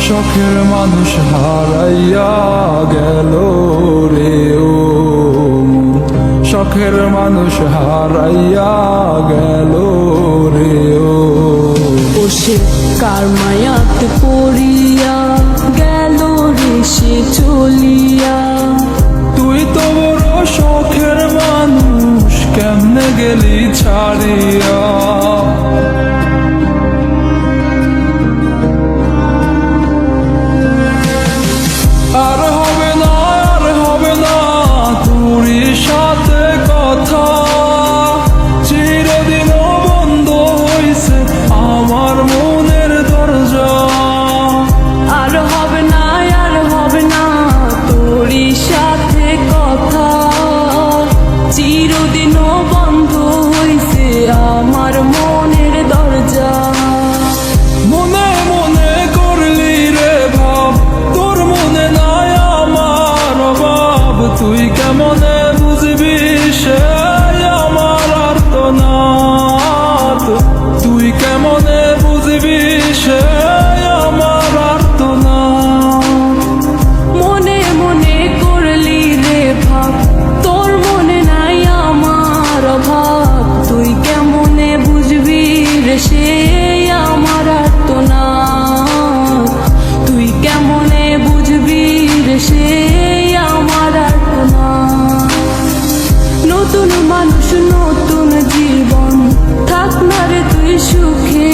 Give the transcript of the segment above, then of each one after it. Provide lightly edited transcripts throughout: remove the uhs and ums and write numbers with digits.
শখের মানুষ হারাইয়া গেল রে ও মন, শখের মানুষ হারাইয়া গেল রে ও। সে কার মায়াতে পড়িয়া গেল রে সে চলিয়া। তুই তো বড় শখের মানুষ, কেমনে গেলি ছাড়িয়া। আর হবে না, আর হবে না তোরই সাথে কথা, চিরদিন বন্ধ হইছে আমার মনের দরজা। আর হবে না, আর হবে না তোরই সাথে কথা, চিরদিনও বন্ধ হইছে আমার মনের দরজা। মনে মনে করলি রে ভাব, তোর মনে নাই আমার অভাব। তুই কেমনে বুঝবি সে আমার আর্তনাদ, তুই কেমনে বুঝবি সে আমার আর্তনাদ। মনে মনে করলি রে ভাব, তোর মনে নাই আমার অভাব। তুই কেমনে বুঝবি রে সে আমার আর্তনাদ, তুই কেমনে বুঝবি রে সে আমার আর্তনাদ। নতুন মানুষ নতুন জীবন, থাক না রে তুই সুখে,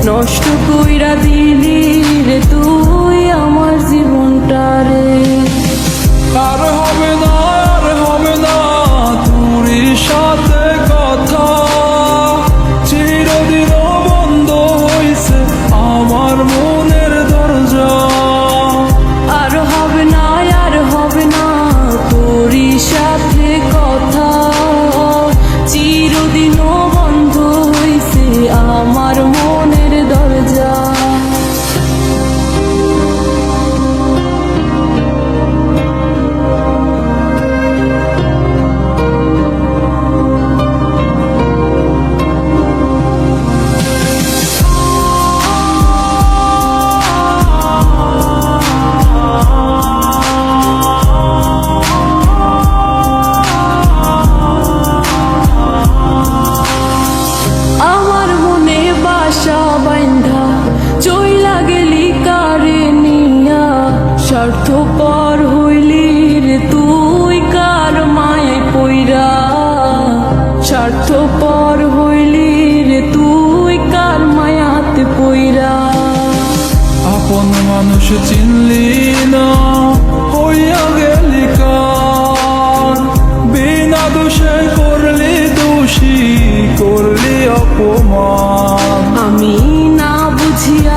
নষ্ট কইরা দিলি রে তুই আমার জীবনটা রে। আর হবে না, আর হবে না তোরই সাথে কথা, চিরদিন বন্ধ হইছে আমার মনের দরজা। আর হবে না, আর হবে না তোরই সাথে কথা, চিরদিনও বন্ধ হইছে আমার মনের দরজা। আমার মনে বাসা বাইন্ধা চইলা গেলি কারে নিয়া, স্বার্থপর হইলি রে তুই কার মায়ে পইরা। স্বার্থপর হইলি রে তুই কার মায়াতে পইরা। আপন মানুষ চিনলি না, হইয়া গেলি কার, বিনা দোষে করলি দোষী, করলি অপমান। আমি না বুঝিয়া